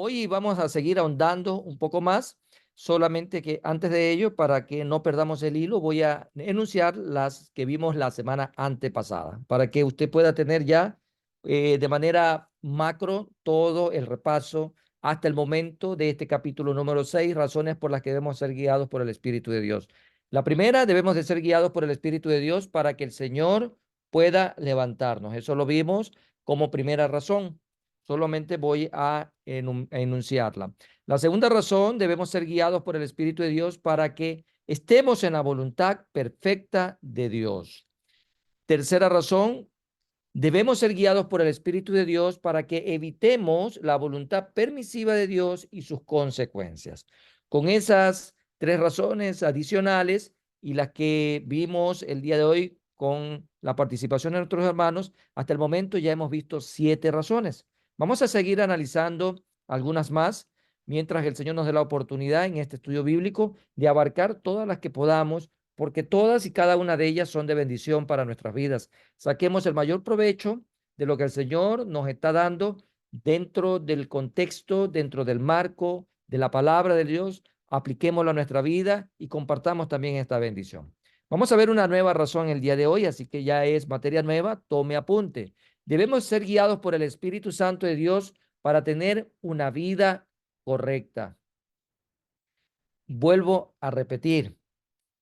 Hoy vamos a seguir ahondando un poco más, solamente que antes de ello, para que no perdamos el hilo, voy a enunciar las que vimos la semana antepasada, para que usted pueda tener ya de manera macro todo el repaso hasta el momento de este capítulo número 6, razones por las que debemos ser guiados por el Espíritu de Dios. La primera, debemos de ser guiados por el Espíritu de Dios para que el Señor pueda levantarnos. Eso lo vimos como primera razón. Solamente voy a enunciarla. La segunda razón, debemos ser guiados por el Espíritu de Dios para que estemos en la voluntad perfecta de Dios. Tercera razón, debemos ser guiados por el Espíritu de Dios para que evitemos la voluntad permisiva de Dios y sus consecuencias. Con esas tres razones adicionales y las que vimos el día de hoy con la participación de nuestros hermanos, hasta el momento ya hemos visto 7 razones. Vamos a seguir analizando algunas más mientras el Señor nos dé la oportunidad en este estudio bíblico de abarcar todas las que podamos, porque todas y cada una de ellas son de bendición para nuestras vidas. Saquemos el mayor provecho de lo que el Señor nos está dando dentro del contexto, dentro del marco de la palabra de Dios. Apliquémoslo a nuestra vida y compartamos también esta bendición. Vamos a ver una nueva razón el día de hoy, así que ya es materia nueva, tome apunte. Debemos ser guiados por el Espíritu Santo de Dios para tener una vida correcta. Vuelvo a repetir,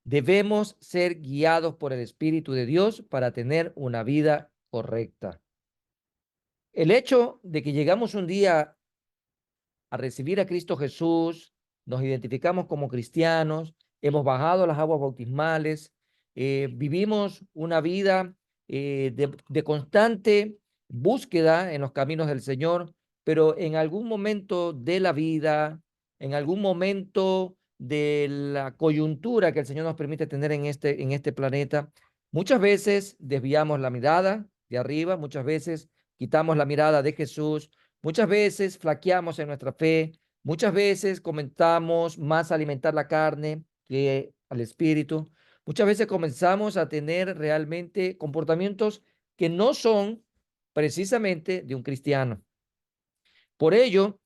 debemos ser guiados por el Espíritu de Dios para tener una vida correcta. El hecho de que llegamos un día a recibir a Cristo Jesús, nos identificamos como cristianos, hemos bajado las aguas bautismales, vivimos una vida de constante búsqueda en los caminos del Señor, pero en algún momento de la vida, en algún momento de la coyuntura que el Señor nos permite tener en este planeta, muchas veces desviamos la mirada de arriba, muchas veces quitamos la mirada de Jesús. Muchas veces flaqueamos en nuestra fe, muchas veces comenzamos más a alimentar la carne que al espíritu, muchas veces comenzamos a tener realmente comportamientos que no son precisamente de un cristiano. Por ello,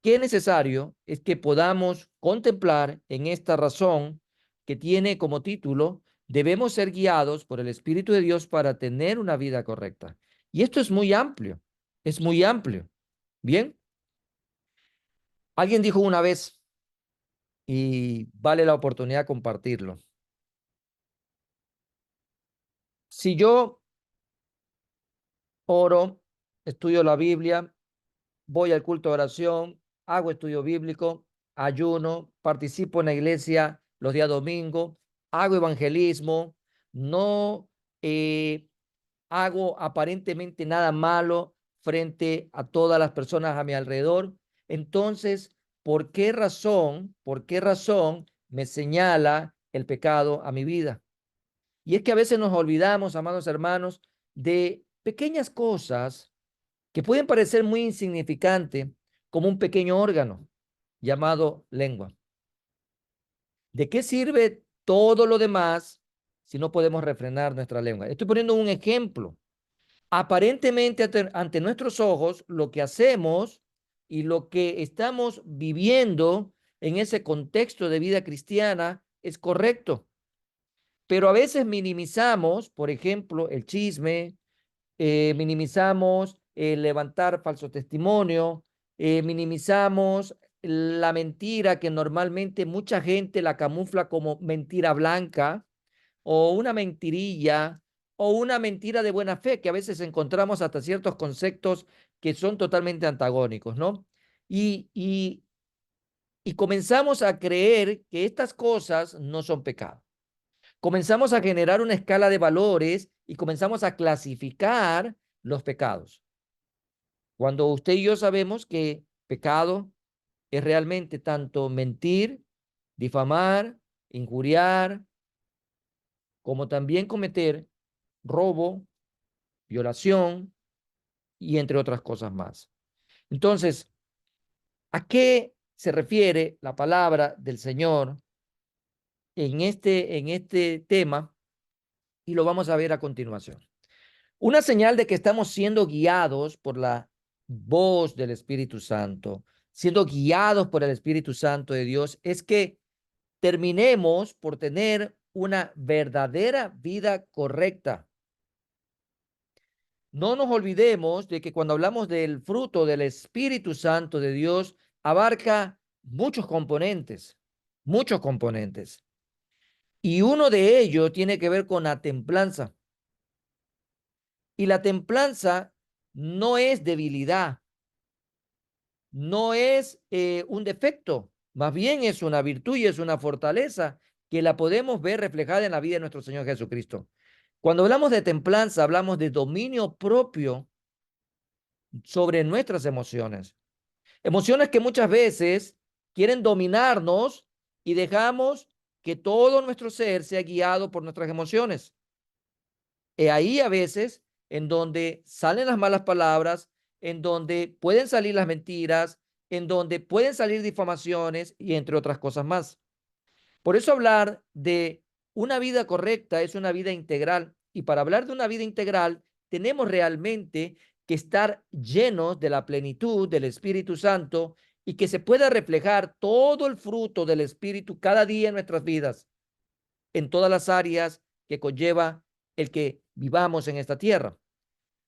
qué necesario es que podamos contemplar en esta razón que tiene como título, debemos ser guiados por el Espíritu de Dios para tener una vida correcta. Y esto es muy amplio, es muy amplio. Bien, alguien dijo una vez, y vale la oportunidad compartirlo. Si yo oro, estudio la Biblia, voy al culto de oración, hago estudio bíblico, ayuno, participo en la iglesia los días domingos, hago evangelismo, no hago aparentemente nada malo frente a todas las personas a mi alrededor, entonces, por qué razón me señala el pecado a mi vida? Y es que a veces nos olvidamos, amados hermanos, de pequeñas cosas que pueden parecer muy insignificantes, como un pequeño órgano llamado lengua. ¿De qué sirve todo lo demás si no podemos refrenar nuestra lengua? Estoy poniendo un ejemplo. Aparentemente ante nuestros ojos, lo que hacemos y lo que estamos viviendo en ese contexto de vida cristiana es correcto, pero a veces minimizamos, por ejemplo, el chisme, minimizamos el levantar falso testimonio, minimizamos la mentira que normalmente mucha gente la camufla como mentira blanca o una mentirilla o una mentira de buena fe que a veces encontramos hasta ciertos conceptos que son totalmente antagónicos, ¿no? Y, y, y comenzamos a creer que estas cosas no son pecado. Comenzamos a generar una escala de valores y comenzamos a clasificar los pecados. Cuando usted y yo sabemos que pecado es realmente tanto mentir, difamar, injuriar, como también cometer robo, violación y entre otras cosas más. Entonces, ¿a qué se refiere la palabra del Señor en este tema? Y lo vamos a ver a continuación. Una señal de que estamos siendo guiados por la voz del Espíritu Santo, siendo guiados por el Espíritu Santo de Dios, es que terminemos por tener una verdadera vida correcta. No nos olvidemos de que cuando hablamos del fruto del Espíritu Santo de Dios, abarca muchos componentes, muchos componentes. Y uno de ellos tiene que ver con la templanza. Y la templanza no es debilidad, no es un defecto, más bien es una virtud y es una fortaleza que la podemos ver reflejada en la vida de nuestro Señor Jesucristo. Cuando hablamos de templanza, hablamos de dominio propio sobre nuestras emociones. Emociones que muchas veces quieren dominarnos y dejamos que todo nuestro ser sea guiado por nuestras emociones. Y ahí a veces en donde salen las malas palabras, en donde pueden salir las mentiras, en donde pueden salir difamaciones y entre otras cosas más. Por eso hablar de una vida correcta es una vida integral. Y para hablar de una vida integral, tenemos realmente que estar llenos de la plenitud del Espíritu Santo y que se pueda reflejar todo el fruto del Espíritu cada día en nuestras vidas, en todas las áreas que conlleva el que vivamos en esta tierra.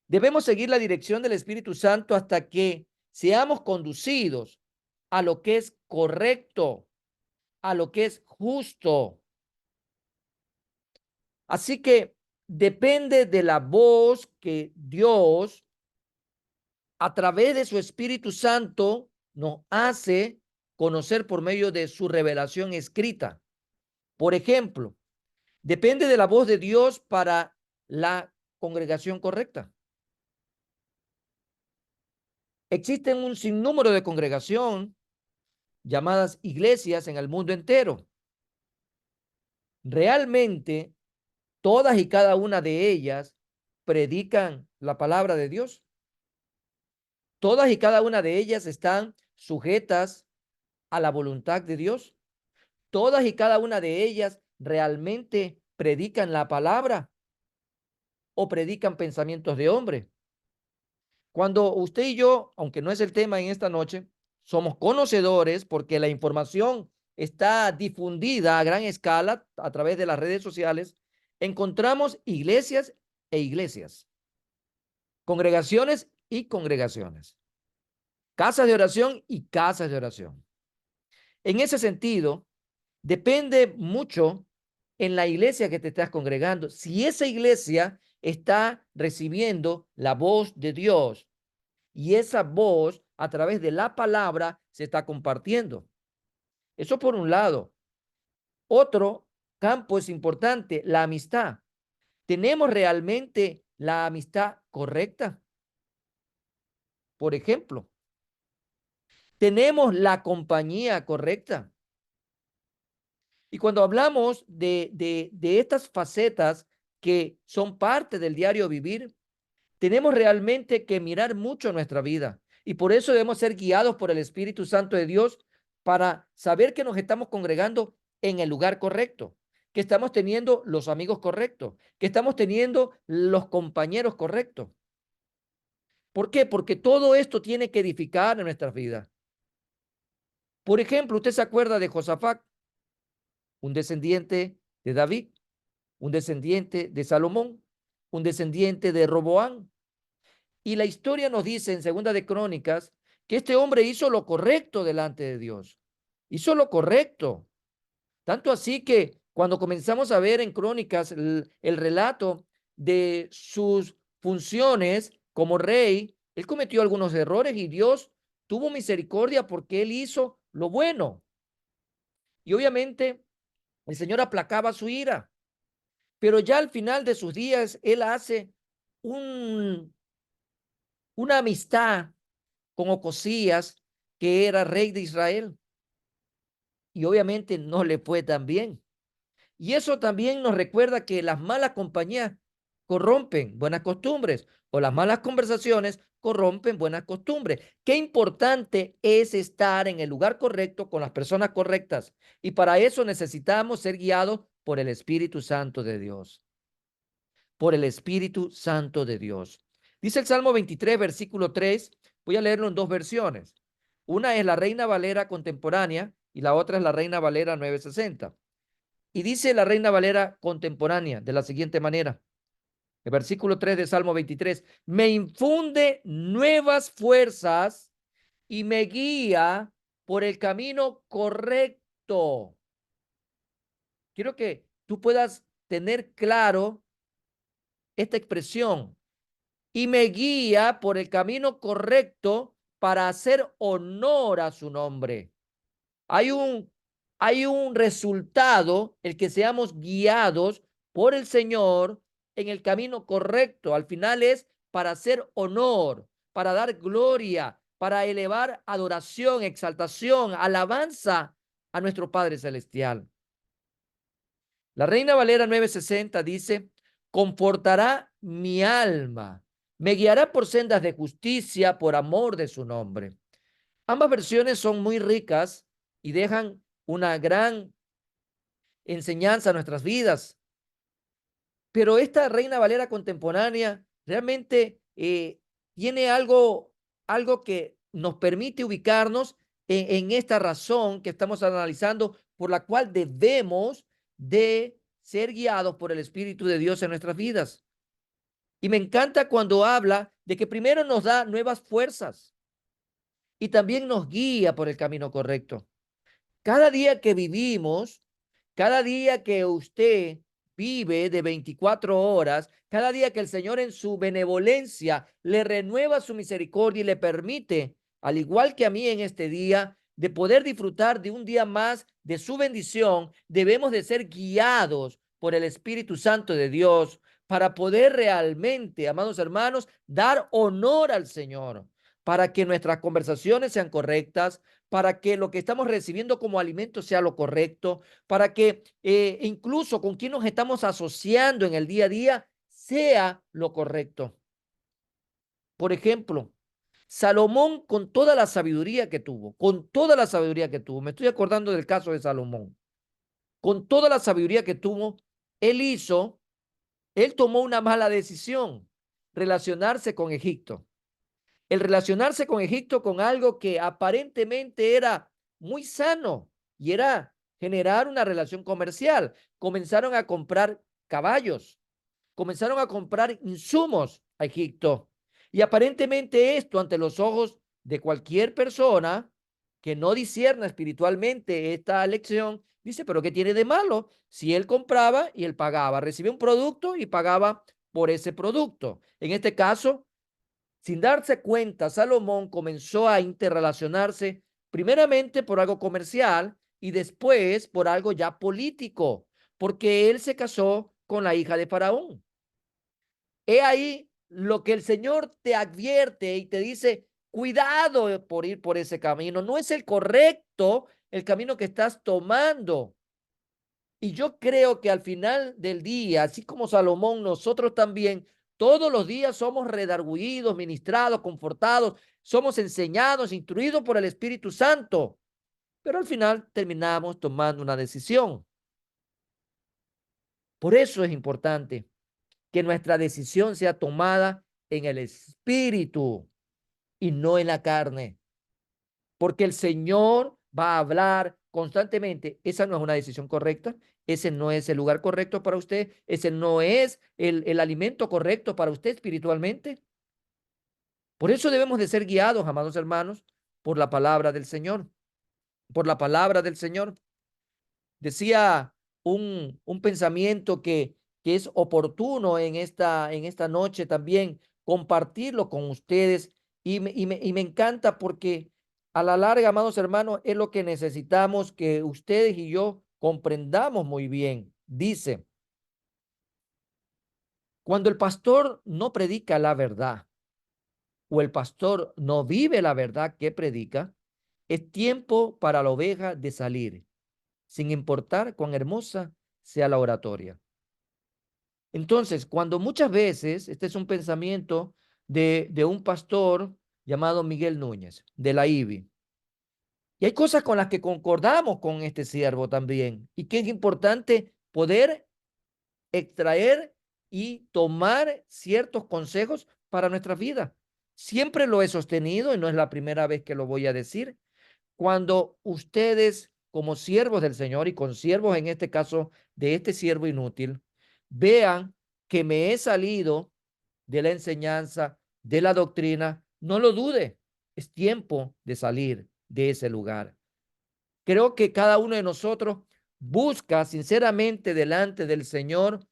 Debemos seguir la dirección del Espíritu Santo hasta que seamos conducidos a lo que es correcto, a lo que es justo. Así que depende de la voz que Dios, a través de su Espíritu Santo, nos hace conocer por medio de su revelación escrita. Por ejemplo, depende de la voz de Dios para la congregación correcta. Existen un sinnúmero de congregación llamadas iglesias en el mundo entero. Realmente, todas y cada una de ellas predican la palabra de Dios. Todas y cada una de ellas están sujetas a la voluntad de Dios. Todas y cada una de ellas realmente predican la palabra o predican pensamientos de hombre. Cuando usted y yo, aunque no es el tema en esta noche, somos conocedores porque la información está difundida a gran escala a través de las redes sociales, encontramos iglesias e iglesias, congregaciones y congregaciones, casas de oración y casas de oración. En ese sentido, depende mucho en la iglesia que te estás congregando, si esa iglesia está recibiendo la voz de Dios y esa voz a través de la palabra se está compartiendo. Eso por un lado. Otro campo es importante, la amistad. ¿Tenemos realmente la amistad correcta? Por ejemplo, ¿tenemos la compañía correcta? Y cuando hablamos de estas facetas que son parte del diario vivir, tenemos realmente que mirar mucho nuestra vida. Y por eso debemos ser guiados por el Espíritu Santo de Dios para saber que nos estamos congregando en el lugar correcto, que estamos teniendo los amigos correctos, que estamos teniendo los compañeros correctos. ¿Por qué? Porque todo esto tiene que edificar en nuestras vidas. Por ejemplo, usted se acuerda de Josafat, un descendiente de David, un descendiente de Salomón, un descendiente de Roboán. Y la historia nos dice en Segunda de Crónicas que este hombre hizo lo correcto delante de Dios. Hizo lo correcto. Tanto así que cuando comenzamos a ver en Crónicas el relato de sus funciones como rey, él cometió algunos errores y Dios tuvo misericordia porque él hizo lo bueno. Y obviamente el Señor aplacaba su ira. Pero ya al final de sus días, él hace un, una amistad con Ocosías, que era rey de Israel. Y obviamente no le fue tan bien. Y eso también nos recuerda que las malas compañías corrompen buenas costumbres o las malas conversaciones corrompen buenas costumbres. Qué importante es estar en el lugar correcto con las personas correctas. Y para eso necesitamos ser guiados por el Espíritu Santo de Dios. Por el Espíritu Santo de Dios. Dice el Salmo 23, versículo 3. Voy a leerlo en dos versiones. Una es la Reina Valera contemporánea y la otra es la Reina Valera 960. Y dice la Reina Valera contemporánea de la siguiente manera. El versículo 3 de Salmo 23. Me infunde nuevas fuerzas y me guía por el camino correcto. Quiero que tú puedas tener claro esta expresión. Y me guía por el camino correcto para hacer honor a su nombre. Hay un, hay un resultado, el que seamos guiados por el Señor en el camino correcto. Al final es para hacer honor, para dar gloria, para elevar adoración, exaltación, alabanza a nuestro Padre Celestial. La Reina Valera 960 dice, confortará mi alma, me guiará por sendas de justicia por amor de su nombre. Ambas versiones son muy ricas y dejan una gran enseñanza a nuestras vidas. Pero esta Reina Valera contemporánea realmente tiene algo que nos permite ubicarnos en esta razón que estamos analizando, por la cual debemos de ser guiados por el Espíritu de Dios en nuestras vidas. Y me encanta cuando habla de que primero nos da nuevas fuerzas y también nos guía por el camino correcto. Cada día que vivimos, cada día que usted vive de 24 horas, cada día que el Señor en su benevolencia le renueva su misericordia y le permite, al igual que a mí en este día, de poder disfrutar de un día más de su bendición, debemos de ser guiados por el Espíritu Santo de Dios para poder realmente, amados hermanos, dar honor al Señor, para que nuestras conversaciones sean correctas, para que lo que estamos recibiendo como alimento sea lo correcto, para que incluso con quien nos estamos asociando en el día a día sea lo correcto. Por ejemplo, Salomón con toda la sabiduría que tuvo, me estoy acordando del caso de Salomón, con toda la sabiduría que tuvo, él hizo, él tomó una mala decisión, relacionarse con Egipto. El relacionarse con Egipto con algo que aparentemente era muy sano y era generar una relación comercial. Comenzaron a comprar caballos, comenzaron a comprar insumos a Egipto. Y aparentemente esto ante los ojos de cualquier persona que no discierna espiritualmente esta lección, dice, pero ¿qué tiene de malo? Si él compraba y él pagaba, recibía un producto y pagaba por ese producto. En este caso, sin darse cuenta, Salomón comenzó a interrelacionarse primeramente por algo comercial y después por algo ya político, porque él se casó con la hija de Faraón. He ahí lo que el Señor te advierte y te dice, cuidado por ir por ese camino. No es el correcto el camino que estás tomando. Y yo creo que al final del día, así como Salomón, nosotros también, todos los días somos redargüidos, ministrados, confortados, somos enseñados, instruidos por el Espíritu Santo, pero al final terminamos tomando una decisión. Por eso es importante que nuestra decisión sea tomada en el Espíritu y no en la carne, porque el Señor va a hablar constantemente. Esa no es una decisión correcta, ese no es el lugar correcto para usted, ese no es el alimento correcto para usted espiritualmente. Por eso debemos de ser guiados, amados hermanos, por la palabra del Señor, por la palabra del Señor. Decía un pensamiento que es oportuno en esta noche también compartirlo con ustedes y me encanta porque a la larga, amados hermanos, es lo que necesitamos que ustedes y yo comprendamos muy bien. Dice, cuando el pastor no predica la verdad o el pastor no vive la verdad que predica, es tiempo para la oveja de salir, sin importar cuán hermosa sea la oratoria. Entonces, cuando muchas veces, este es un pensamiento de un pastor llamado Miguel Núñez, de la IBI, y hay cosas con las que concordamos con este siervo también, y que es importante poder extraer y tomar ciertos consejos para nuestra vida. Siempre lo he sostenido y no es la primera vez que lo voy a decir. Cuando ustedes, como siervos del Señor y consiervos en este caso de este siervo inútil, vean que me he salido de la enseñanza, de la doctrina, no lo dude, es tiempo de salir de ese lugar. Creo que cada uno de nosotros busca sinceramente delante del Señor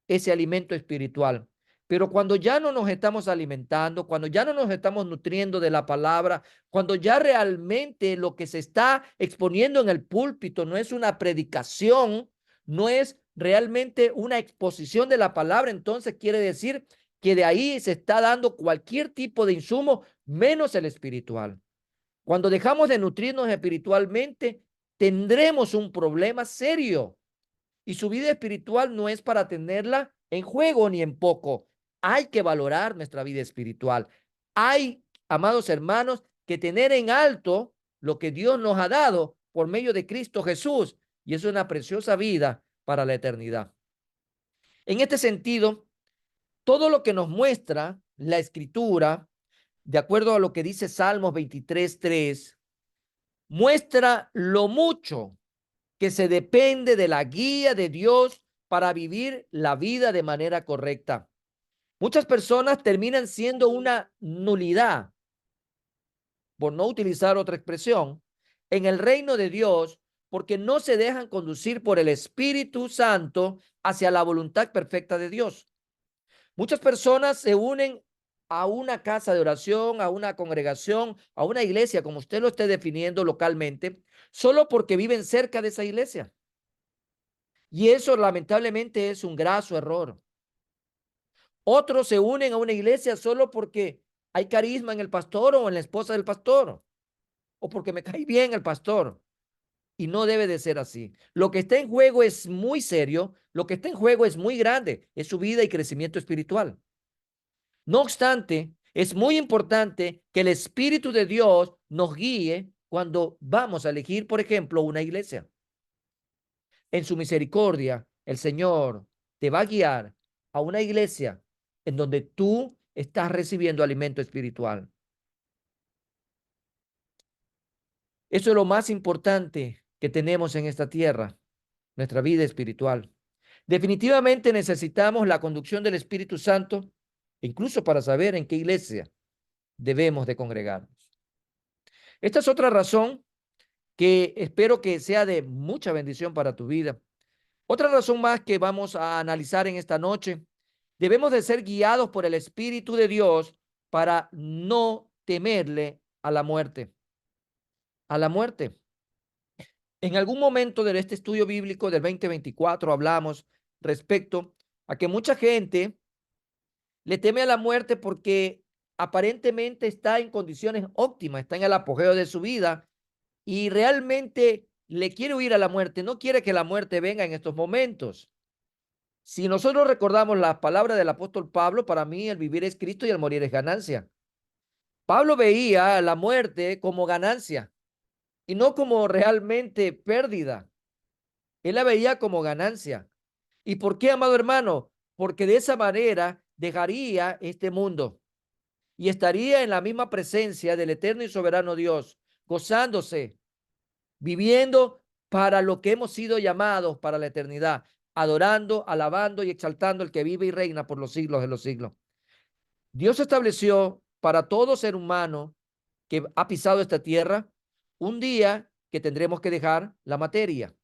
ese alimento espiritual. Pero cuando ya no nos estamos alimentando, cuando ya no nos estamos nutriendo de la palabra, cuando ya realmente lo que se está exponiendo en el púlpito no es una predicación, no es realmente una exposición de la palabra, entonces quiere decir que de ahí se está dando cualquier tipo de insumo, menos el espiritual. Cuando dejamos de nutrirnos espiritualmente, tendremos un problema serio. Y su vida espiritual no es para tenerla en juego ni en poco. Hay que valorar nuestra vida espiritual. Hay, amados hermanos, que tener en alto lo que Dios nos ha dado por medio de Cristo Jesús. Y es una preciosa vida para la eternidad. En este sentido, todo lo que nos muestra la Escritura, de acuerdo a lo que dice Salmos 23:3, muestra lo mucho que se depende de la guía de Dios para vivir la vida de manera correcta. Muchas personas terminan siendo una nulidad, por no utilizar otra expresión, en el reino de Dios porque no se dejan conducir por el Espíritu Santo hacia la voluntad perfecta de Dios. Muchas personas se unen a una casa de oración, a una congregación, a una iglesia, como usted lo esté definiendo localmente, solo porque viven cerca de esa iglesia. Y eso lamentablemente es un graso error. Otros se unen a una iglesia solo porque hay carisma en el pastor o en la esposa del pastor, o porque me cae bien el pastor. Y no debe de ser así. Lo que está en juego es muy serio, lo que está en juego es muy grande, es su vida y crecimiento espiritual. No obstante, es muy importante que el Espíritu de Dios nos guíe cuando vamos a elegir, por ejemplo, una iglesia. En su misericordia, el Señor te va a guiar a una iglesia en donde tú estás recibiendo alimento espiritual. Eso es lo más importante que tenemos en esta tierra, nuestra vida espiritual. Definitivamente necesitamos la conducción del Espíritu Santo, incluso para saber en qué iglesia debemos de congregarnos. Esta es otra razón que espero que sea de mucha bendición para tu vida. Otra razón más que vamos a analizar en esta noche: debemos de ser guiados por el Espíritu de Dios para no temerle a la muerte. A la muerte. En algún momento de este estudio bíblico del 2024 hablamos respecto a que mucha gente le teme a la muerte porque aparentemente está en condiciones óptimas, está en el apogeo de su vida y realmente le quiere huir a la muerte, no quiere que la muerte venga en estos momentos. Si nosotros recordamos las palabras del apóstol Pablo, para mí el vivir es Cristo y el morir es ganancia. Pablo veía la muerte como ganancia y no como realmente pérdida. Él la veía como ganancia. ¿Y por qué, amado hermano? Porque de esa manera dejaría este mundo y estaría en la misma presencia del eterno y soberano Dios, gozándose, viviendo para lo que hemos sido llamados para la eternidad, adorando, alabando y exaltando al que vive y reina por los siglos de los siglos. Dios estableció para todo ser humano que ha pisado esta tierra un día que tendremos que dejar la materia.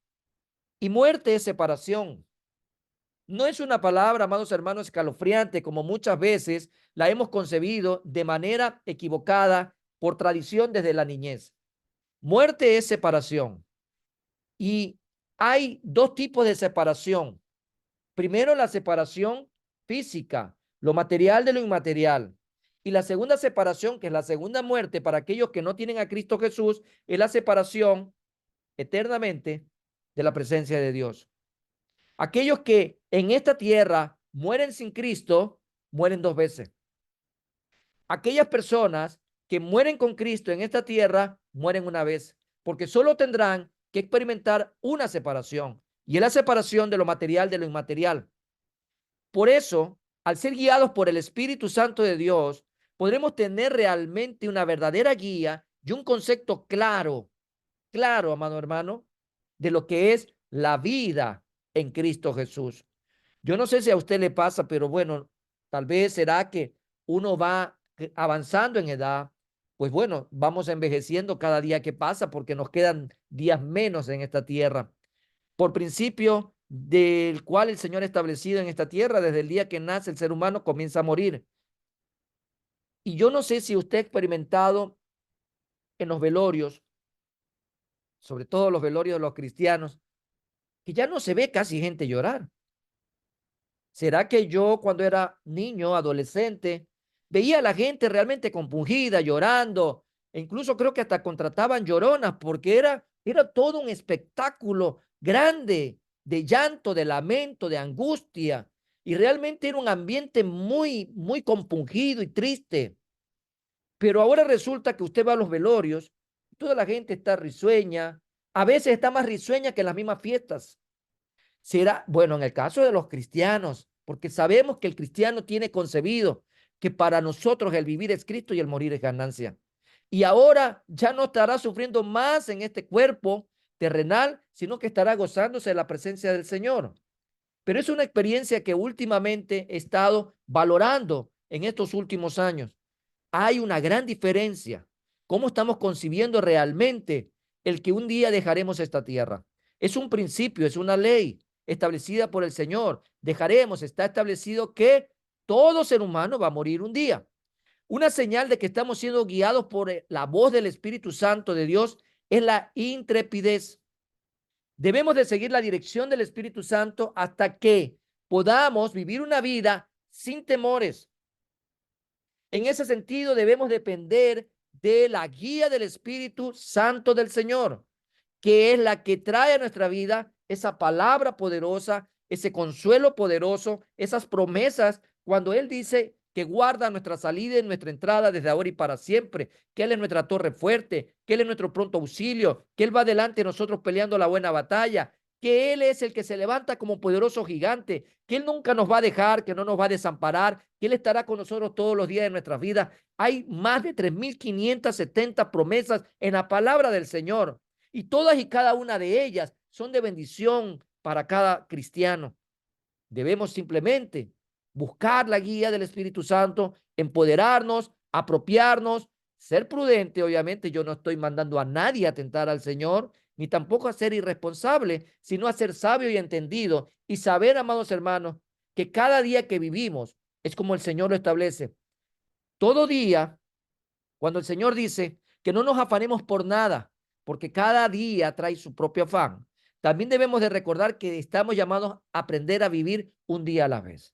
Y muerte es separación. No es una palabra, amados hermanos, escalofriante, como muchas veces la hemos concebido de manera equivocada por tradición desde la niñez. Muerte es separación. Y hay dos tipos de separación. Primero, la separación física, lo material de lo inmaterial. Y la segunda separación, que es la segunda muerte para aquellos que no tienen a Cristo Jesús, es la separación eternamente de la presencia de Dios. Aquellos que en esta tierra mueren sin Cristo, mueren dos veces. Aquellas personas que mueren con Cristo en esta tierra, mueren una vez, porque solo tendrán que experimentar una separación, y es la separación de lo material de lo inmaterial. Por eso, al ser guiados por el Espíritu Santo de Dios, podremos tener realmente una verdadera guía y un concepto claro, claro, amado hermano, de lo que es la vida en Cristo Jesús. Yo no sé si a usted le pasa, pero bueno, tal vez será que uno va avanzando en edad, pues bueno, vamos envejeciendo cada día que pasa porque nos quedan días menos en esta tierra. Por principio del cual el Señor ha establecido en esta tierra, desde el día que nace el ser humano comienza a morir. Y yo no sé si usted ha experimentado en los velorios, sobre todo los velorios de los cristianos, que ya no se ve casi gente llorar. ¿Será que yo cuando era niño, adolescente, veía a la gente realmente compungida, llorando, e incluso creo que hasta contrataban lloronas porque era todo un espectáculo grande de llanto, de lamento, de angustia, y realmente era un ambiente muy, muy compungido y triste? Pero ahora resulta que usted va a los velorios, toda la gente está risueña, a veces está más risueña que en las mismas fiestas. Será, bueno, en el caso de los cristianos, porque sabemos que el cristiano tiene concebido que para nosotros el vivir es Cristo y el morir es ganancia. Y ahora ya no estará sufriendo más en este cuerpo terrenal, sino que estará gozándose de la presencia del Señor. Pero es una experiencia que últimamente he estado valorando en estos últimos años. Hay una gran diferencia. ¿Cómo estamos concibiendo realmente el que un día dejaremos esta tierra? Es un principio, es una ley establecida por el Señor. Dejaremos, está establecido que todo ser humano va a morir un día. Una señal de que estamos siendo guiados por la voz del Espíritu Santo de Dios es la intrepidez. Debemos de seguir la dirección del Espíritu Santo hasta que podamos vivir una vida sin temores. En ese sentido, debemos depender de la guía del Espíritu Santo del Señor, que es la que trae a nuestra vida esa palabra poderosa, ese consuelo poderoso, esas promesas, cuando Él dice que guarda nuestra salida y nuestra entrada desde ahora y para siempre, que Él es nuestra torre fuerte, que Él es nuestro pronto auxilio, que Él va delante de nosotros peleando la buena batalla, que Él es el que se levanta como poderoso gigante, que Él nunca nos va a dejar, que no nos va a desamparar, que Él estará con nosotros todos los días de nuestras vidas. Hay más de 3.570 promesas en la palabra del Señor y todas y cada una de ellas son de bendición para cada cristiano. Debemos simplemente buscar la guía del Espíritu Santo, empoderarnos, apropiarnos, ser prudente. Obviamente yo no estoy mandando a nadie a tentar al Señor, ni tampoco a ser irresponsable, sino a ser sabio y entendido y saber, amados hermanos, que cada día que vivimos es como el Señor lo establece. Todo día, cuando el Señor dice que no nos afanemos por nada, porque cada día trae su propio afán, también debemos de recordar que estamos llamados a aprender a vivir un día a la vez.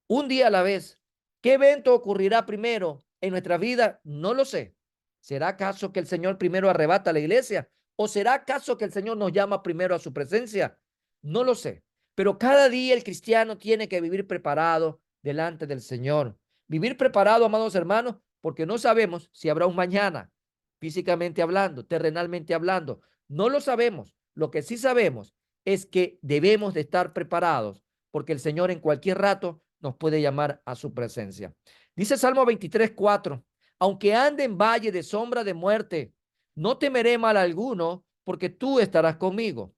Un día a la vez. ¿Qué evento ocurrirá primero en nuestra vida? No lo sé. ¿Será acaso que el Señor primero arrebata la iglesia? ¿O será acaso que el Señor nos llama primero a su presencia? No lo sé. Pero cada día el cristiano tiene que vivir preparado delante del Señor. Vivir preparado, amados hermanos, porque no sabemos si habrá un mañana, físicamente hablando, terrenalmente hablando. No lo sabemos. Lo que sí sabemos es que debemos de estar preparados, porque el Señor en cualquier rato nos puede llamar a su presencia. Dice Salmo 23:4, aunque ande en valle de sombra de muerte, no temeré mal alguno, porque tú estarás conmigo.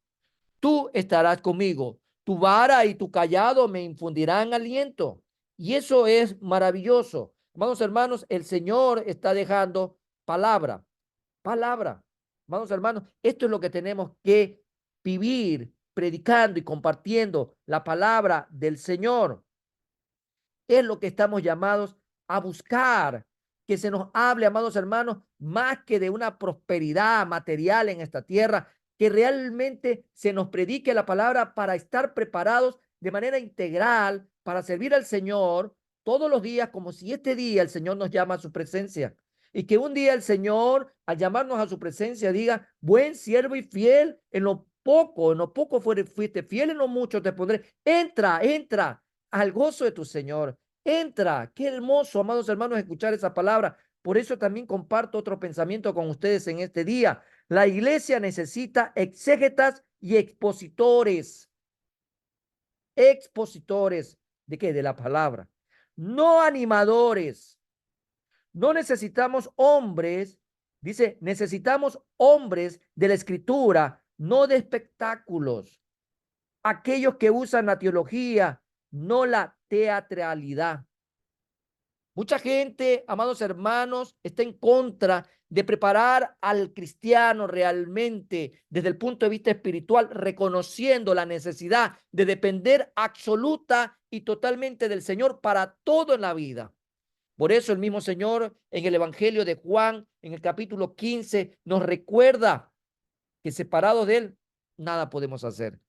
Tú estarás conmigo. Tu vara y tu callado me infundirán aliento. Y eso es maravilloso. Amados hermanos, el Señor está dejando palabra, palabra. Amados hermanos, esto es lo que tenemos que vivir, predicando y compartiendo la palabra del Señor. Es lo que estamos llamados a buscar, que se nos hable, amados hermanos, más que de una prosperidad material en esta tierra, que realmente se nos predique la palabra para estar preparados de manera integral para servir al Señor todos los días, como si este día el Señor nos llama a su presencia. Y que un día el Señor, al llamarnos a su presencia, diga, buen siervo y fiel, en lo poco fuiste fiel, en lo mucho te pondré. Entra, entra al gozo de tu Señor. Entra. Qué hermoso, amados hermanos, escuchar esa palabra. Por eso también comparto otro pensamiento con ustedes en este día. La iglesia necesita exégetas y expositores. Expositores. ¿De qué? De la palabra. No animadores. No necesitamos hombres, dice, necesitamos hombres de la escritura, no de espectáculos. Aquellos que usan la teología, no la teatralidad. Mucha gente, amados hermanos, está en contra de preparar al cristiano realmente desde el punto de vista espiritual, reconociendo la necesidad de depender absoluta y totalmente del Señor para todo en la vida. Por eso el mismo Señor en el Evangelio de Juan, en el capítulo 15, nos recuerda que separados de Él, nada podemos hacer.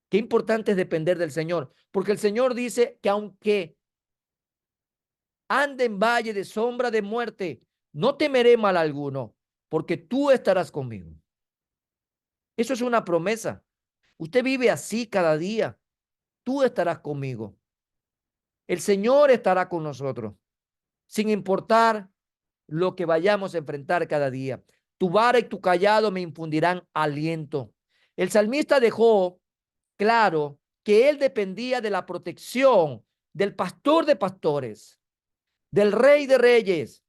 Qué importante es depender del Señor, porque el Señor dice que aunque ande en valle de sombra de muerte, no temeré mal alguno, porque tú estarás conmigo. Eso es una promesa. Usted vive así cada día. Tú estarás conmigo. El Señor estará con nosotros, sin importar lo que vayamos a enfrentar cada día. Tu vara y tu callado me infundirán aliento. El salmista dejó claro que él dependía de la protección del pastor de pastores, del rey de reyes.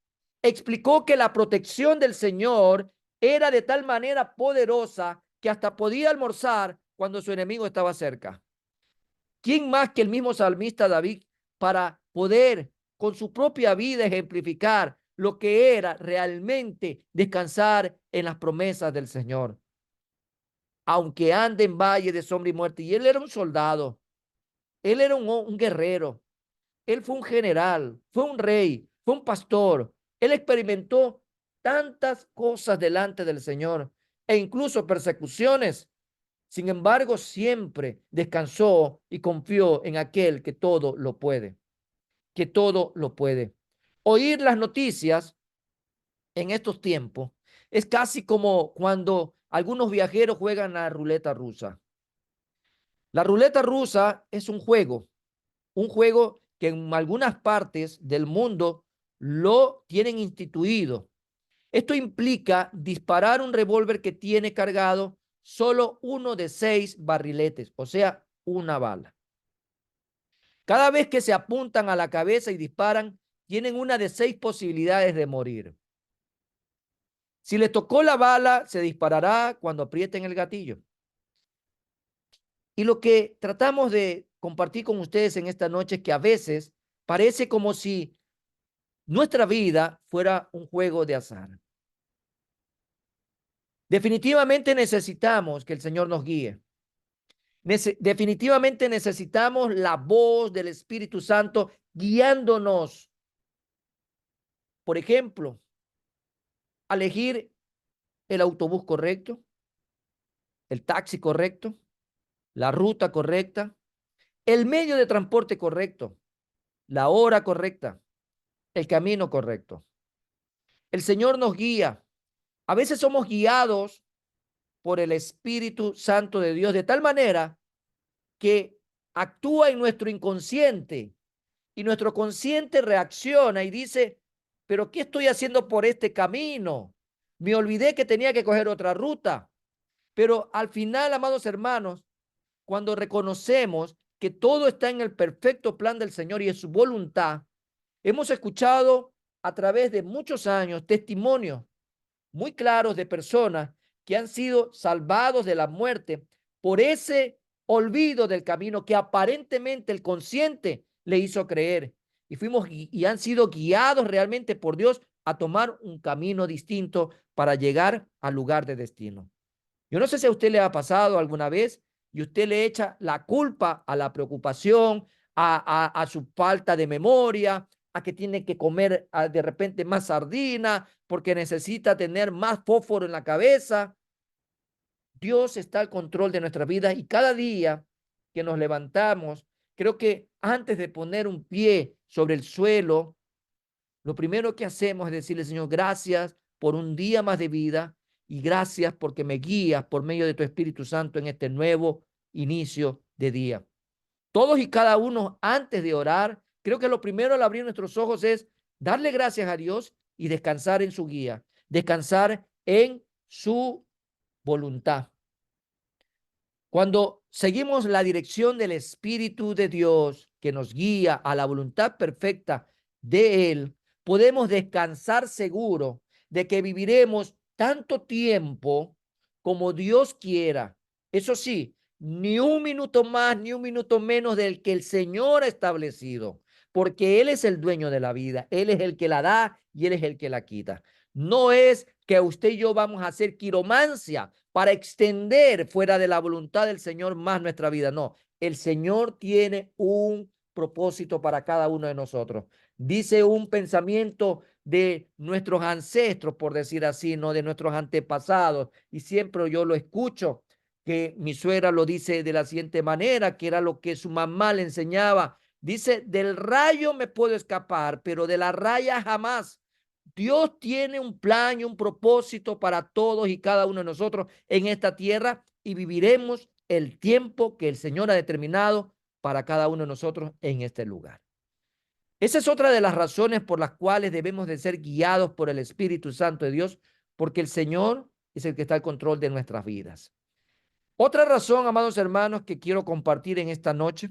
Explicó que la protección del Señor era de tal manera poderosa que hasta podía almorzar cuando su enemigo estaba cerca. ¿Quién más que el mismo salmista David para poder con su propia vida ejemplificar lo que era realmente descansar en las promesas del Señor? Aunque ande en valle de sombra y muerte, y él era un soldado, él era un guerrero, él fue un general, fue un rey, fue un pastor, él experimentó tantas cosas delante del Señor e incluso persecuciones. Sin embargo, siempre descansó y confió en aquel que todo lo puede, que todo lo puede. Oír las noticias en estos tiempos es casi como cuando algunos viajeros juegan a la ruleta rusa. La ruleta rusa es un juego que en algunas partes del mundo lo tienen instituido. Esto implica disparar un revólver que tiene cargado solo uno de 6 barriletes, o sea, una bala. Cada vez que se apuntan a la cabeza y disparan, tienen una de 6 posibilidades de morir. Si les tocó la bala, se disparará cuando aprieten el gatillo. Y lo que tratamos de compartir con ustedes en esta noche es que a veces parece como si nuestra vida fuera un juego de azar. Definitivamente necesitamos que el Señor nos guíe. Definitivamente necesitamos la voz del Espíritu Santo guiándonos. Por ejemplo, a elegir el autobús correcto, el taxi correcto, la ruta correcta, el medio de transporte correcto, la hora correcta, el camino correcto. El Señor nos guía. A veces somos guiados por el Espíritu Santo de Dios de tal manera que actúa en nuestro inconsciente y nuestro consciente reacciona y dice, pero ¿qué estoy haciendo por este camino? Me olvidé que tenía que coger otra ruta. Pero al final, amados hermanos, cuando reconocemos que todo está en el perfecto plan del Señor y en su voluntad, hemos escuchado a través de muchos años testimonios muy claros de personas que han sido salvados de la muerte por ese olvido del camino que aparentemente el consciente le hizo creer. Y fuimos y han sido guiados realmente por Dios a tomar un camino distinto para llegar al lugar de destino. Yo no sé si a usted le ha pasado alguna vez y usted le echa la culpa a la preocupación, a su falta de memoria, a que tiene que comer de repente más sardina porque necesita tener más fósforo en la cabeza. Dios está al control de nuestra vida y cada día que nos levantamos, creo que antes de poner un pie sobre el suelo, lo primero que hacemos es decirle, Señor, gracias por un día más de vida y gracias porque me guías por medio de tu Espíritu Santo en este nuevo inicio de día. Todos y cada uno antes de orar, creo que lo primero al abrir nuestros ojos es darle gracias a Dios y descansar en su guía, descansar en su voluntad. Cuando seguimos la dirección del Espíritu de Dios que nos guía a la voluntad perfecta de Él, podemos descansar seguro de que viviremos tanto tiempo como Dios quiera. Eso sí, ni un minuto más, ni un minuto menos del que el Señor ha establecido, porque Él es el dueño de la vida, Él es el que la da y Él es el que la quita. No es que usted y yo vamos a hacer quiromancia para extender fuera de la voluntad del Señor más nuestra vida. No, el Señor tiene un propósito para cada uno de nosotros. Dice un pensamiento de nuestros ancestros, por decir así, no de nuestros antepasados, y siempre yo lo escucho, que mi suegra lo dice de la siguiente manera, que era lo que su mamá le enseñaba. Dice, del rayo me puedo escapar, pero de la raya jamás. Dios tiene un plan y un propósito para todos y cada uno de nosotros en esta tierra y viviremos el tiempo que el Señor ha determinado para cada uno de nosotros en este lugar. Esa es otra de las razones por las cuales debemos de ser guiados por el Espíritu Santo de Dios, porque el Señor es el que está al control de nuestras vidas. Otra razón, amados hermanos, que quiero compartir en esta noche,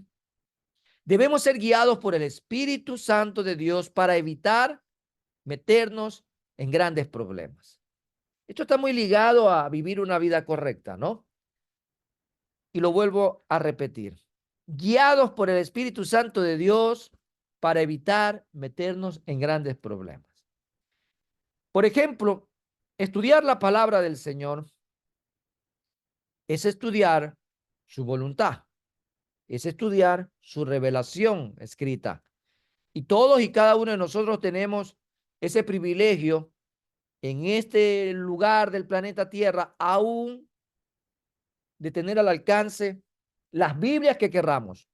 debemos ser guiados por el Espíritu Santo de Dios para evitar meternos en grandes problemas. Esto está muy ligado a vivir una vida correcta, ¿no? Y lo vuelvo a repetir. Guiados por el Espíritu Santo de Dios para evitar meternos en grandes problemas. Por ejemplo, estudiar la palabra del Señor es estudiar su voluntad, es estudiar su revelación escrita. Y todos y cada uno de nosotros tenemos ese privilegio en este lugar del planeta Tierra, aún de tener al alcance las Biblias que querramos.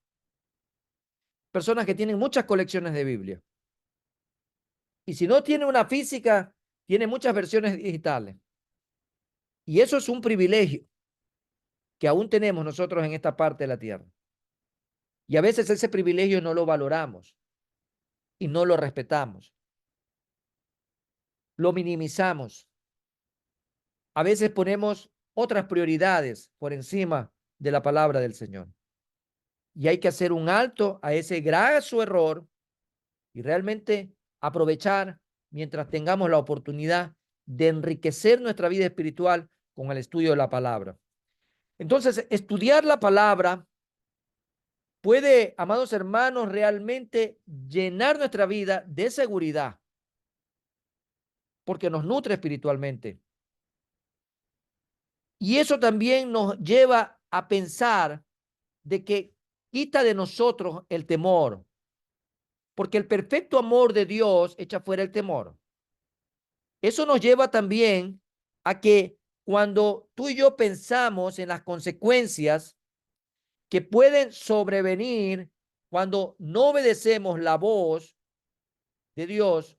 Personas que tienen muchas colecciones de Biblia. Y si no tiene una física, tiene muchas versiones digitales. Y eso es un privilegio que aún tenemos nosotros en esta parte de la tierra. Y a veces ese privilegio no lo valoramos y no lo respetamos. Lo minimizamos. A veces ponemos otras prioridades por encima de la palabra del Señor. Y hay que hacer un alto a ese graso error y realmente aprovechar mientras tengamos la oportunidad de enriquecer nuestra vida espiritual con el estudio de la palabra. Entonces, estudiar la palabra puede, amados hermanos, realmente llenar nuestra vida de seguridad, porque nos nutre espiritualmente. Y eso también nos lleva a pensar de que quita de nosotros el temor, porque el perfecto amor de Dios echa fuera el temor. Eso nos lleva también a que cuando tú y yo pensamos en las consecuencias que pueden sobrevenir cuando no obedecemos la voz de Dios,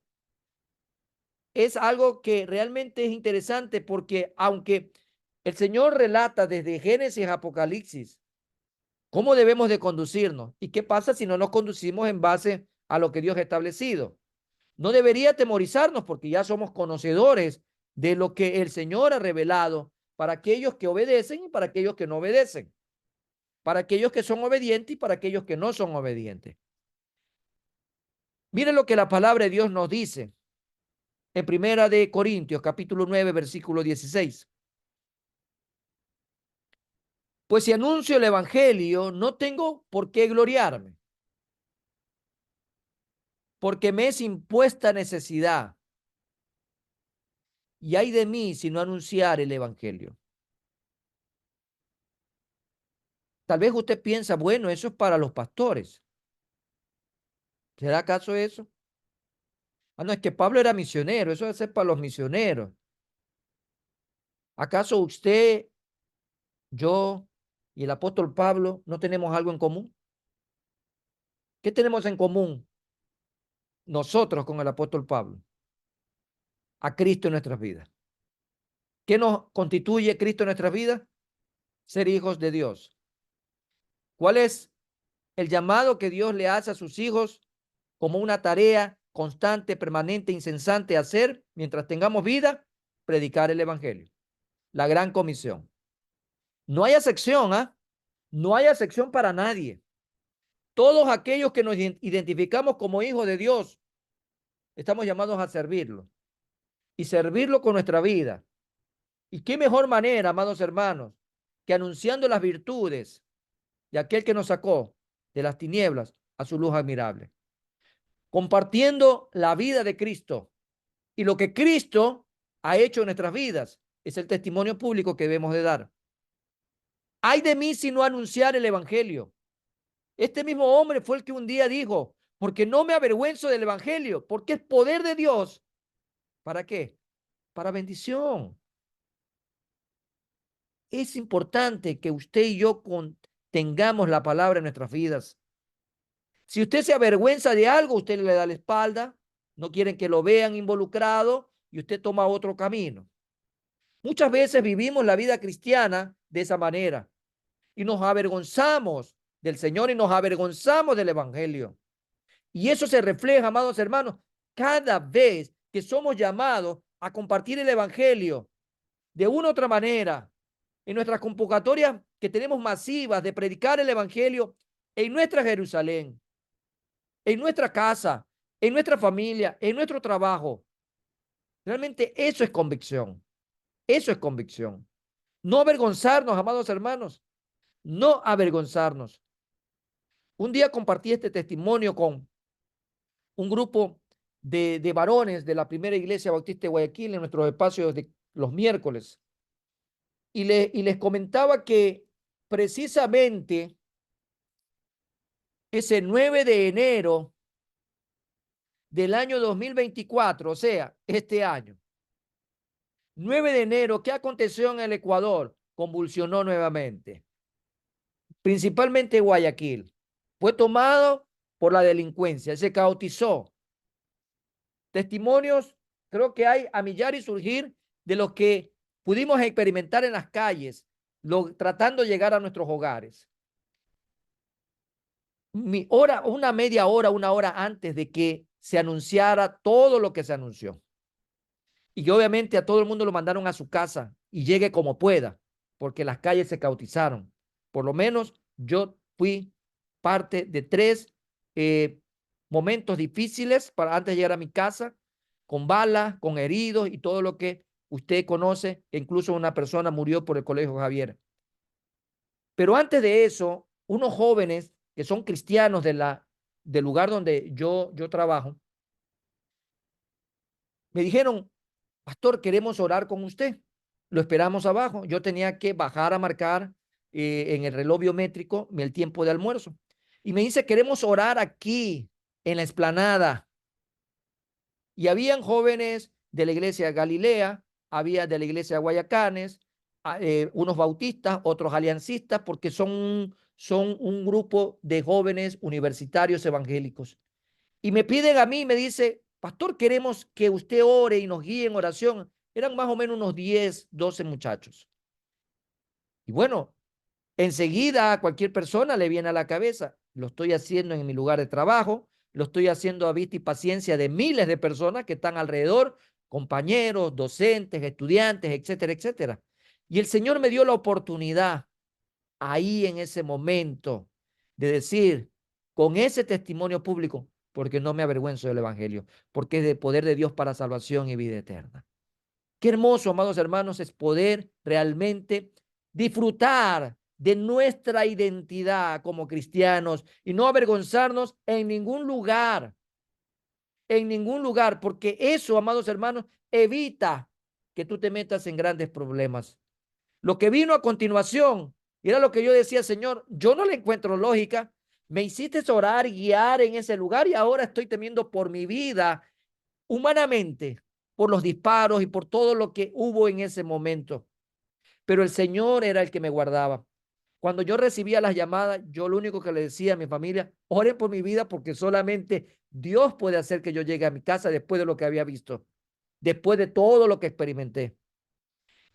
es algo que realmente es interesante porque aunque el Señor relata desde Génesis a Apocalipsis cómo debemos de conducirnos y qué pasa si no nos conducimos en base a lo que Dios ha establecido, no debería atemorizarnos porque ya somos conocedores de lo que el Señor ha revelado para aquellos que obedecen y para aquellos que no obedecen, para aquellos que son obedientes y para aquellos que no son obedientes. Miren lo que la palabra de Dios nos dice en Primera de Corintios, capítulo 9, versículo 16. Pues si anuncio el evangelio, no tengo por qué gloriarme, porque me es impuesta necesidad. Y ay de mí si no anunciar el evangelio. Tal vez usted piensa, bueno, eso es para los pastores. ¿Será acaso eso? Ah, no, es que Pablo era misionero, eso debe ser para los misioneros. ¿Acaso usted, yo y el apóstol Pablo no tenemos algo en común? ¿Qué tenemos en común nosotros con el apóstol Pablo? A Cristo en nuestras vidas. ¿Qué nos constituye Cristo en nuestras vidas? Ser hijos de Dios. ¿Cuál es el llamado que Dios le hace a sus hijos como una tarea constante, permanente, incesante a hacer mientras tengamos vida? Predicar el evangelio. La gran comisión. No hay excepción, ¿ah? No hay excepción para nadie. Todos aquellos que nos identificamos como hijos de Dios, estamos llamados a servirlo y servirlo con nuestra vida. ¿Y qué mejor manera, amados hermanos, que anunciando las virtudes de aquel que nos sacó de las tinieblas a su luz admirable? Compartiendo la vida de Cristo y lo que Cristo ha hecho en nuestras vidas. Es el testimonio público que debemos de dar. Ay de mí si no anunciar el evangelio. Este mismo hombre fue el que un día dijo, porque no me avergüenzo del evangelio, porque es poder de Dios. ¿Para qué? Para bendición. Es importante que usted y yo tengamos la palabra en nuestras vidas. Si usted se avergüenza de algo, usted le da la espalda, no quieren que lo vean involucrado y usted toma otro camino. Muchas veces vivimos la vida cristiana de esa manera y nos avergonzamos del Señor y nos avergonzamos del evangelio. Y eso se refleja, amados hermanos, cada vez que somos llamados a compartir el evangelio de una u otra manera, en nuestras convocatorias que tenemos masivas de predicar el evangelio en nuestra Jerusalén, en nuestra casa, en nuestra familia, en nuestro trabajo. Realmente eso es convicción. Eso es convicción. No avergonzarnos, amados hermanos. No avergonzarnos. Un día compartí este testimonio con un grupo de varones de la primera iglesia bautista de Guayaquil en nuestros espacios de los miércoles. Y les comentaba que precisamente ese 9 de enero del año 2024, o sea, este año, 9 de enero, ¿qué aconteció en el Ecuador? Convulsionó nuevamente, principalmente Guayaquil. Fue tomado por la delincuencia, se caotizó. Testimonios, creo que hay a millar y surgir de los que pudimos experimentar en las calles, tratando de llegar a nuestros hogares. Una media hora, una hora antes de que se anunciara todo lo que se anunció. Y que obviamente a todo el mundo lo mandaron a su casa y llegue como pueda, porque las calles se cautizaron. Por lo menos yo fui parte de 3 momentos difíciles para antes de llegar a mi casa, con balas, con heridos y todo lo que usted conoce, que incluso una persona murió por el Colegio Javier. Pero antes de eso, unos jóvenes que son cristianos del lugar donde yo trabajo, me dijeron, pastor, queremos orar con usted. Lo esperamos abajo. Yo tenía que bajar a marcar en el reloj biométrico el tiempo de almuerzo. Y me dice, queremos orar aquí, en la explanada. Y habían jóvenes de la iglesia Galilea, había de la iglesia Guayacanes, unos bautistas, otros aliancistas, porque son un grupo de jóvenes universitarios evangélicos. Y me piden a mí, me dice, pastor, queremos que usted ore y nos guíe en oración. Eran más o menos unos 10, 12 muchachos. Y bueno, enseguida a cualquier persona le viene a la cabeza, lo estoy haciendo en mi lugar de trabajo, lo estoy haciendo a vista y paciencia de miles de personas que están alrededor, compañeros, docentes, estudiantes, etcétera, etcétera. Y el Señor me dio la oportunidad ahí en ese momento de decir, con ese testimonio público, porque no me avergüenzo del evangelio, porque es de poder de Dios para salvación y vida eterna. Qué hermoso, amados hermanos, es poder realmente disfrutar de nuestra identidad como cristianos y no avergonzarnos en ningún lugar, porque eso, amados hermanos, evita que tú te metas en grandes problemas. Lo que vino a continuación era lo que yo decía, Señor, yo no le encuentro lógica. Me hiciste orar, guiar en ese lugar y ahora estoy temiendo por mi vida humanamente, por los disparos y por todo lo que hubo en ese momento. Pero el Señor era el que me guardaba. Cuando yo recibía las llamadas, yo lo único que le decía a mi familia, oren por mi vida porque solamente Dios puede hacer que yo llegue a mi casa después de lo que había visto, después de todo lo que experimenté.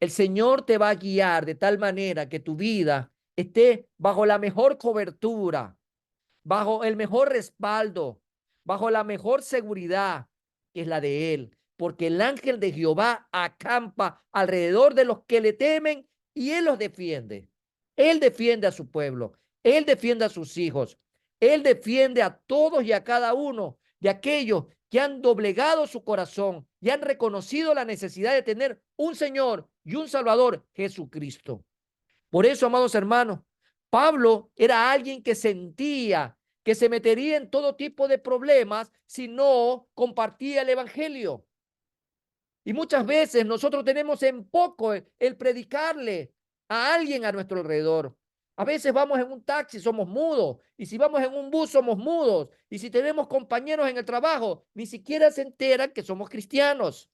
El Señor te va a guiar de tal manera que tu vida esté bajo la mejor cobertura, bajo el mejor respaldo, bajo la mejor seguridad, que es la de Él. Porque el ángel de Jehová acampa alrededor de los que le temen y Él los defiende. Él defiende a su pueblo, Él defiende a sus hijos, Él defiende a todos y a cada uno de aquellos que han doblegado su corazón y han reconocido la necesidad de tener un Señor y un Salvador, Jesucristo. Por eso, amados hermanos, Pablo era alguien que sentía que se metería en todo tipo de problemas si no compartía el evangelio. Y muchas veces nosotros tenemos en poco el predicarle a alguien a nuestro alrededor. A veces vamos en un taxi, somos mudos. Y si vamos en un bus, somos mudos. Y si tenemos compañeros en el trabajo, ni siquiera se enteran que somos cristianos.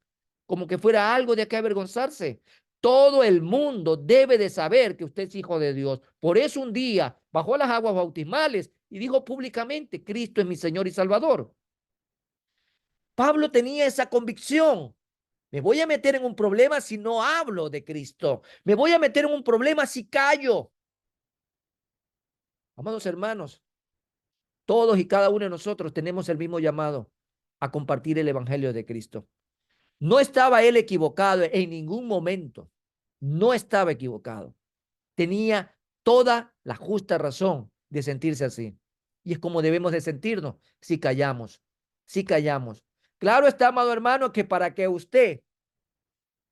Como que fuera algo de que avergonzarse. Todo el mundo debe de saber que usted es hijo de Dios. Por eso un día bajó a las aguas bautismales y dijo públicamente, Cristo es mi Señor y Salvador. Pablo tenía esa convicción. Me voy a meter en un problema si no hablo de Cristo. Me voy a meter en un problema si callo. Amados hermanos, todos y cada uno de nosotros tenemos el mismo llamado a compartir el evangelio de Cristo. No estaba él equivocado en ningún momento. No estaba equivocado. Tenía toda la justa razón de sentirse así. Y es como debemos de sentirnos si callamos. Si callamos. Claro está, amado hermano, que para que usted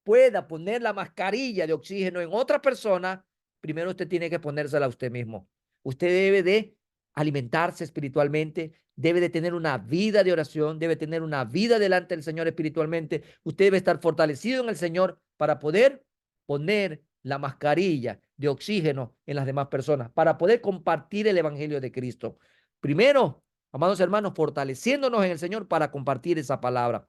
pueda poner la mascarilla de oxígeno en otra persona, primero usted tiene que ponérsela a usted mismo. Usted debe de alimentarse espiritualmente, debe de tener una vida de oración, debe tener una vida delante del Señor espiritualmente. Usted debe estar fortalecido en el Señor para poder poner la mascarilla de oxígeno en las demás personas, para poder compartir el evangelio de Cristo. Primero, amados hermanos, fortaleciéndonos en el Señor para compartir esa palabra.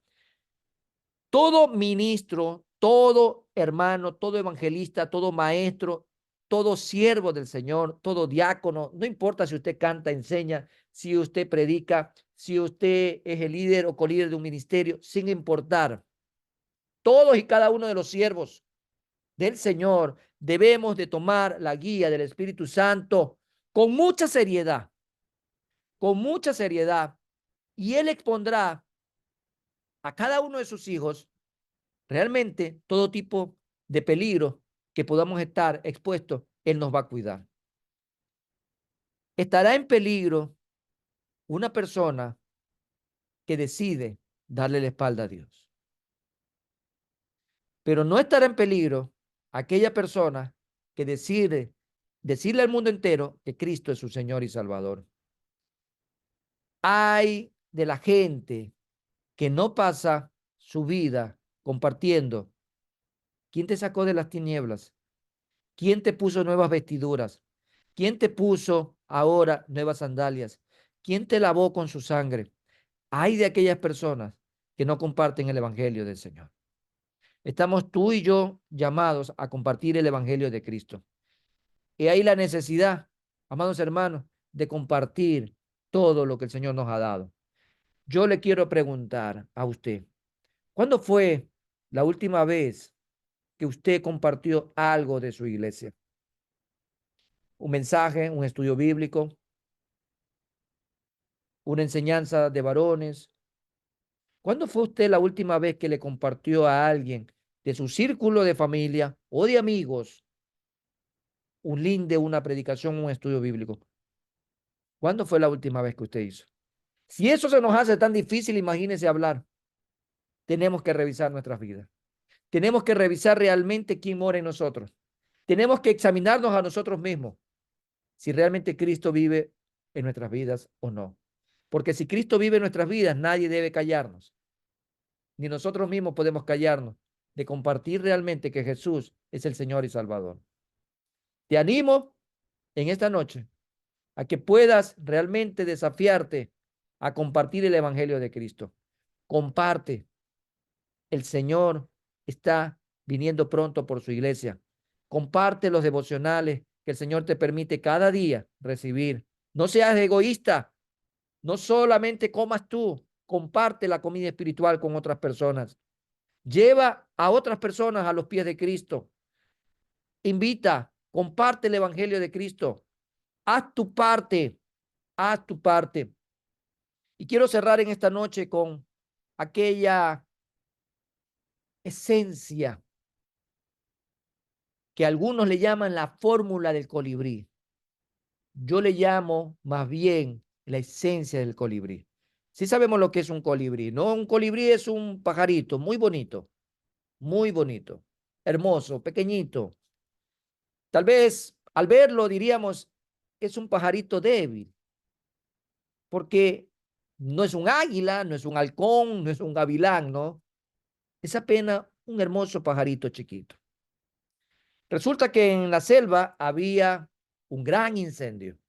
Todo ministro, todo hermano, todo evangelista, todo maestro, todo siervo del Señor, todo diácono, no importa si usted canta, enseña, si usted predica, si usted es el líder o colíder de un ministerio, sin importar. Todos y cada uno de los siervos del Señor debemos de tomar la guía del Espíritu Santo con mucha seriedad, y Él expondrá a cada uno de sus hijos realmente todo tipo de peligro que podamos estar expuestos, Él nos va a cuidar. Estará en peligro una persona que decide darle la espalda a Dios, pero no estará en peligro aquella persona que decide decirle al mundo entero que Cristo es su Señor y Salvador. Hay de la gente que no pasa su vida compartiendo. ¿Quién te sacó de las tinieblas? ¿Quién te puso nuevas vestiduras? ¿Quién te puso ahora nuevas sandalias? ¿Quién te lavó con su sangre? Hay de aquellas personas que no comparten el evangelio del Señor. Estamos tú y yo llamados a compartir el evangelio de Cristo. Y hay la necesidad, amados hermanos, de compartir todo lo que el Señor nos ha dado. Yo le quiero preguntar a usted, ¿cuándo fue la última vez que usted compartió algo de su iglesia? Un mensaje, un estudio bíblico, una enseñanza de varones. ¿Cuándo fue usted la última vez que le compartió a alguien de su círculo de familia o de amigos un link de una predicación, un estudio bíblico? ¿Cuándo fue la última vez que usted hizo? Si eso se nos hace tan difícil, imagínese hablar. Tenemos que revisar nuestras vidas. Tenemos que revisar realmente quién mora en nosotros. Tenemos que examinarnos a nosotros mismos si realmente Cristo vive en nuestras vidas o no. Porque si Cristo vive en nuestras vidas, nadie debe callarnos. Ni nosotros mismos podemos callarnos de compartir realmente que Jesús es el Señor y Salvador. Te animo en esta noche a que puedas realmente desafiarte a compartir el Evangelio de Cristo. Comparte. El Señor está viniendo pronto por su iglesia. Comparte los devocionales que el Señor te permite cada día recibir. No seas egoísta. No solamente comas tú. Comparte la comida espiritual con otras personas. Lleva a otras personas a los pies de Cristo. Invita, comparte el evangelio de Cristo. Haz tu parte, haz tu parte. Y quiero cerrar en esta noche con aquella esencia que algunos le llaman la fórmula del colibrí. Yo le llamo más bien la esencia del colibrí. Sí sabemos lo que es un colibrí, ¿no? Un colibrí es un pajarito muy bonito, hermoso, pequeñito. Tal vez al verlo diríamos, es un pajarito débil, porque no es un águila, no es un halcón, no es un gavilán, ¿no? Es apenas un hermoso pajarito chiquito. Resulta que en la selva había un gran incendio,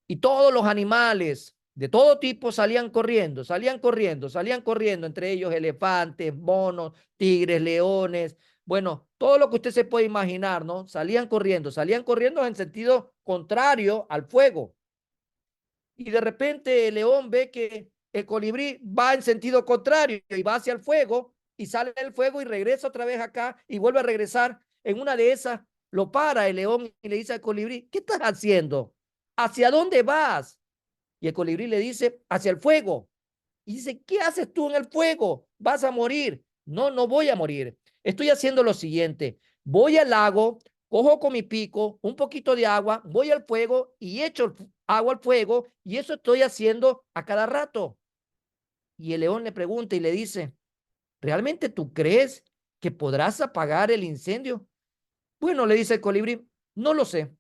y todos los animales de todo tipo salían corriendo, entre ellos elefantes, monos, tigres, leones, bueno, todo lo que usted se puede imaginar, ¿no? Salían corriendo en sentido contrario al fuego. Y de repente el león ve que el colibrí va en sentido contrario y va hacia el fuego y sale del fuego y regresa otra vez acá y vuelve a regresar. En una de esas lo para el león y le dice al colibrí, ¿qué estás haciendo? ¿Hacia dónde vas? Y el colibrí le dice, hacia el fuego. Y dice, ¿qué haces tú en el fuego? Vas a morir. No, no voy a morir. Estoy haciendo lo siguiente. Voy al lago, cojo con mi pico un poquito de agua, voy al fuego y echo agua al fuego, y eso estoy haciendo a cada rato. Y el león le pregunta y le dice, ¿realmente tú crees que podrás apagar el incendio? Bueno, le dice el colibrí, no lo sé.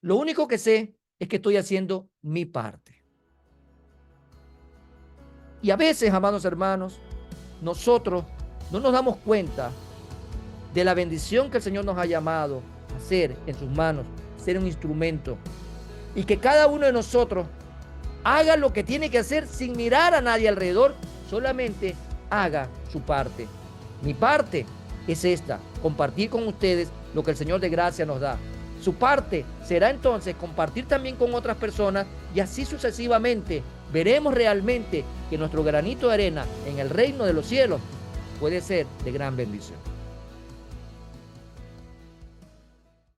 Lo único que sé es que estoy haciendo mi parte. Y a veces, amados hermanos, nosotros no nos damos cuenta de la bendición que el Señor nos ha llamado a ser en sus manos, ser un instrumento. Y que cada uno de nosotros haga lo que tiene que hacer sin mirar a nadie alrededor, solamente haga su parte. Mi parte es esta, compartir con ustedes lo que el Señor de gracia nos da. Su parte será entonces compartir también con otras personas, y así sucesivamente veremos realmente que nuestro granito de arena en el reino de los cielos puede ser de gran bendición.